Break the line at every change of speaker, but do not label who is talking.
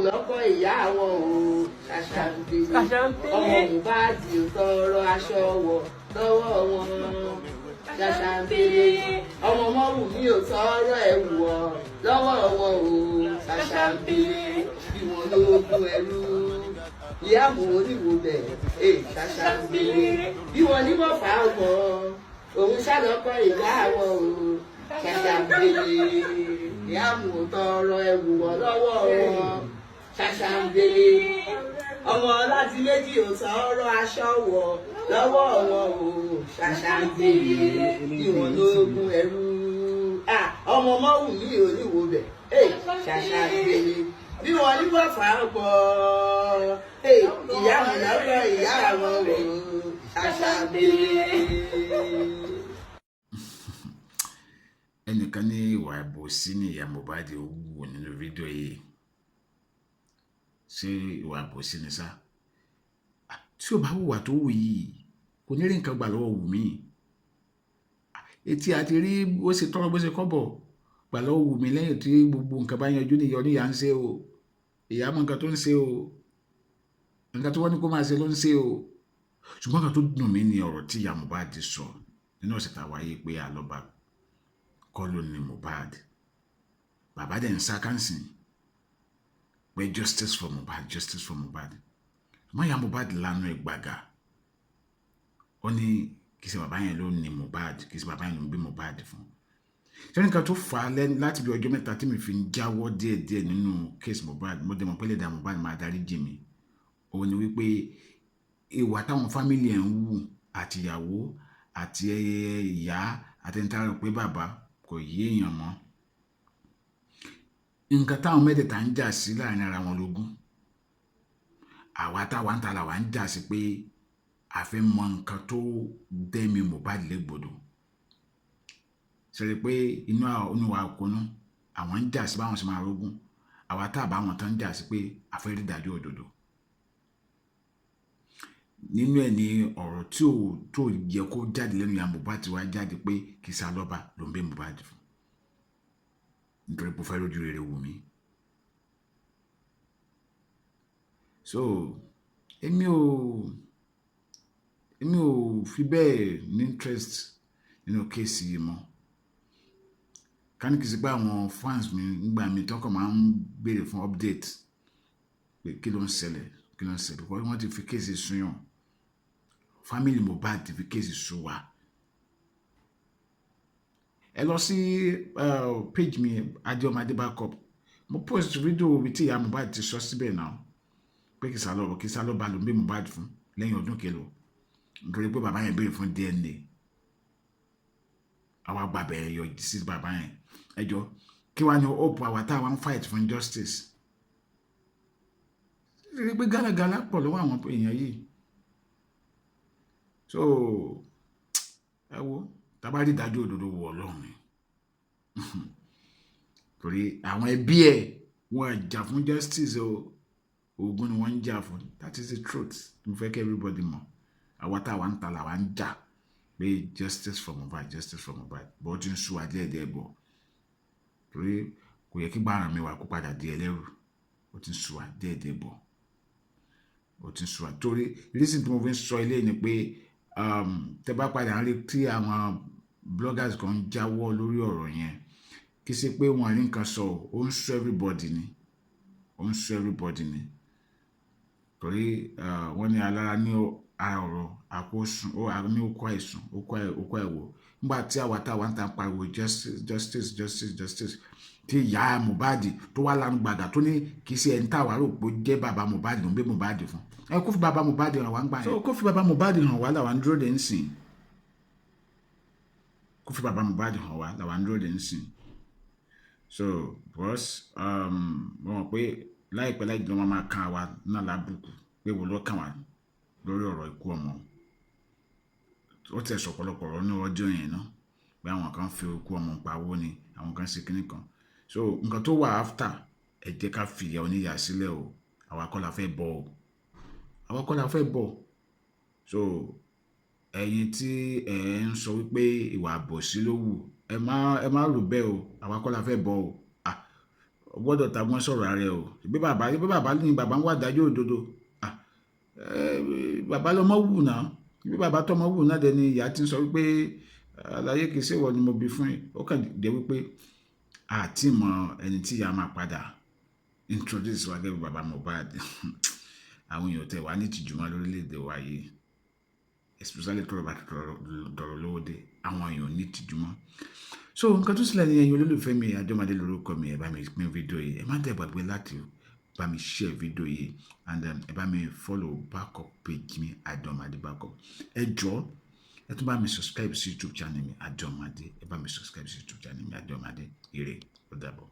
lọ́kọ̀ ìyá àwọn o ṣàṣàǹpé ọmọ Mohbad ò tọrọ aṣọ wọ̀ lọ́wọ́ wọn ṣàṣàǹpé ọmọ Mọ́wùmí ò tọrọ ẹ̀wù wọ̀ lọ́wọ́ wọn o ṣàṣàǹpé bí wọn lóògùn ẹrú ìyá mò ń níwò bẹ̀ ṣàṣàǹpé bí wọn ní wọ́n fà á gbọ́ òun ṣàlọ́kọ̀ ìyá àwọn o ṣàṣàǹpé ìyá mò ń tọrọ ẹ̀wù wọ̀ lọ́wọ́ wọn ṣàṣàǹpé ọmọ láti méjì ò tọrọ aṣọ wọ̀ lọ́wọ́ wọn o ṣàṣàǹpé ìwọ̀n lóògùn ẹrú ọmọ Mọ́wùmí ò níwò bẹ̀ ṣàṣàǹpé bí wọn ní wọ́n fà á gbọ́ ìyá mi lọ́gbọ́ ìyá àwọn o ṣàṣàǹpé.
ẹnìkan ní ìwà àbòsí ní ìyá Mohbad wù nínú fídíò yìí ṣé ìwà àbòsí ni sá tí ó bá hùwà tó wù yìí kò ní rí nǹkan gbà lọ́wọ́ Wùmí etí àti rí bó ṣe tọrọ bó ṣe kọ́bọ̀ gbà lọ́wọ́ Wùmí lẹ́yìn tí gbogbo nǹkan bá yanjú níyọ níyà ń ṣe o ìyá mọ nǹkan tó ń ṣe o nǹkan tó wọ́n ní kó máa ṣe ló ń ṣe o ṣùgbọ́n nǹkan tó dùn mí ni ọ̀rọ̀ tí ìyá Mohbad sọ nínú ọ̀sẹ̀ tá a wáyé pé àlọ́ba kọ́ ló ní Mohbad bàbá dẹ̀ ń sá kánsìn pé justice for Mohbad justice for Mohbad ṣùgbọ́n ìyá Mohbad lánà ẹ̀ gbàgà ó ní kì í ṣe bàbá yẹn ló ní Mohbad kì í ṣe bàbá yẹn ló ń bí Mohbad fún ṣé nǹkan tó fà á lẹ́nu láti bí ọjọ́ mẹ́ta tí mi fi ń jáwọ́ díẹ̀díẹ̀ nínú case Mohbad mo dẹ̀ mọ̀ pé lè dá Mohbad máa darí jì mí òun ni wípé ìwà táwọn fámìlì ẹ̀ ń wù àti ìyàwó àti ìyá àtẹnitárò pé bàbá kò yé èèyàn mọ́ nǹkan táwọn mẹ́tẹ̀ẹ̀ta ń jà sí láàrin ara wọn lógún àwa táwa ń ta làwa ń jà sí pé a fẹ́ mọ nǹkan tó dẹ́mi Mohbad légbodò ṣẹlẹ̀ pé inú wa kónú àwọn ń jà sí báwọn ṣe máa rógún àwa tá àbá wọn tán ń jà sí pé a fẹ́ rí ìdájọ́ òdodo nínú ẹ̀ ní ọ̀rọ̀ tí ò tó yẹ kó jáde lẹ́nu ìyá Mohbad ti wá jáde pé kì í sá lọ́ba ló ń bẹ Mohbad fún nítorí pé ó fẹ́ lójú rere Wùmí so èmi ò fi bẹ́ẹ̀ ní interest nínú kéèsì yìí mọ́ ká ní kì í sí pé àwọn fans mi nígbà mi tọkọ máa ń béèrè fún update pé kí ló ń ṣẹlẹ̀ because wọ́n ti fi kéèsì sunyàn family Mohbad ti fi kéèsì sùn wá ẹ lọ sí page mi Adéọmọdé backup mo post fídíò ibi tí ìyá Mohbad ti sọ síbẹ̀ náà pé kì í sá lọ́ba ló ń bí Mohbad fún lẹ́yìn ọdún kelo nítorí pé bàbá yẹn béèrè fún DNA àwa gbàbẹ̀ yọ sí bàbá yẹn ẹjọ́ kí wàá ní hope àwa táwa ń fight for justice rí pé gálagàlá pọ̀ lọ́wọ́ àwọn èèyàn yìí so ẹ wo tábà rí ìdájọ́ òdodo wọ Ọlọ́run torí àwọn ẹbí ẹ wọn jà fún justice o ogun ni wọ́n ń jà fún that is the truth mo fẹ́ kí everybody mọ̀ àwa táwa ń ta làwa ń jà pé justice for Mohbad bó ti ń sún adéẹ̀dẹ́ bọ̀ torí kò yẹ kí gbàràn mi wà kó padà di ẹlẹ́rù ó ti ń sún adéẹ̀dẹ́ bọ̀ ó ti ń sún torí reason tí mo fi ń sọ ilé ni pé tẹ bá padà ń rí tí àwọn bloggers kan ń jáwọ́ lórí ọ̀rọ̀ yẹn kì í ṣe pé wọn rí nǹkan sọ ó ń sún everybody ni torí wọ́n ní alára ní ọ̀rọ̀ àkósùn ó ní okó àìsùn okó ẹ̀wò nígbà tí àwa táwa ń ta pariwo justice tí ìyá Mohbad tó wá lánàá gbàgà tó ní kì í ṣe ẹni táwa rò pé jẹ́ bàbá Mohbad ló ń gbé Mohbad fún ẹ kó fi bàbá Mohbad hàn wá ń gbà yẹn so kó fi bàbá Mohbad hàn wá làwọn dúró dé ń sìn kó fi bàbá Mohbad hàn wá làwọn dúró dé ń sìn so bros mo mọ̀ pé láìpẹ́ láì jẹ́ wọn máa kan àwa náà lábùkù pé wo ló kàn wá lórí ọ̀rọ̀ ikú ọmọ ó tẹ̀ sọ ọ̀pọ̀lọpọ̀ ọ̀rọ̀ ní ọjọ́ yẹn náà pé àwọn kan fi ikú ọmọ pawó ni àwọn kan ṣe kíní kan so nǹkan tó wà after ẹ jẹ́ ká fìyà oníyà sílẹ̀ o àwa kọ́ la fẹ́ bọ̀ so ẹ̀yin tí ẹ ń sọ wípé ìwà àbòsí ló wù ẹ má rò bẹ́ẹ̀ o àwa kọ́ la fẹ́ bọ̀ o o gbọ́dọ̀ tagbọ́n sọ̀rọ̀ ààrẹ o bí bàbá ní bàbá ń wà dájọ́ òdodo bàbá lọmọ wù náà bí bàbá tọmọ wù náà dẹni ìyá ti ń sọ wípé àlàyé kìí ṣe wọ ni mo bí fún yín ó kàn jẹ́ wípé àti mọ ẹni tí ìyá máa padà introduce wa gẹ́gẹ́ bí bàbá Mohbad àwọn èèyàn tẹ̀ wá ní tìjúmọ́ lórílẹ̀‐èdè wa yìí especially tọrọ bá tọrọ lówó dé àwọn èèyàn ní tìjúmọ́ so nǹkan tó sílẹ̀ ní ẹ̀yin olólùfẹ́ mi Àjọmádé lórúkọ mi ẹ bá mi pín fídíò yìí ẹ má dẹ̀ gbàgbé láti bá mi share fídíò yìí and ẹ bá mi follow backup page mi Àjọmádé backup ẹ jọ̀ọ́ ẹ tún bá mi subscribe sí YouTube channel mi Àjọmádé ẹ bá mi subscribe sí YouTube channel mi Àjọmádé ire ó dàbọ̀.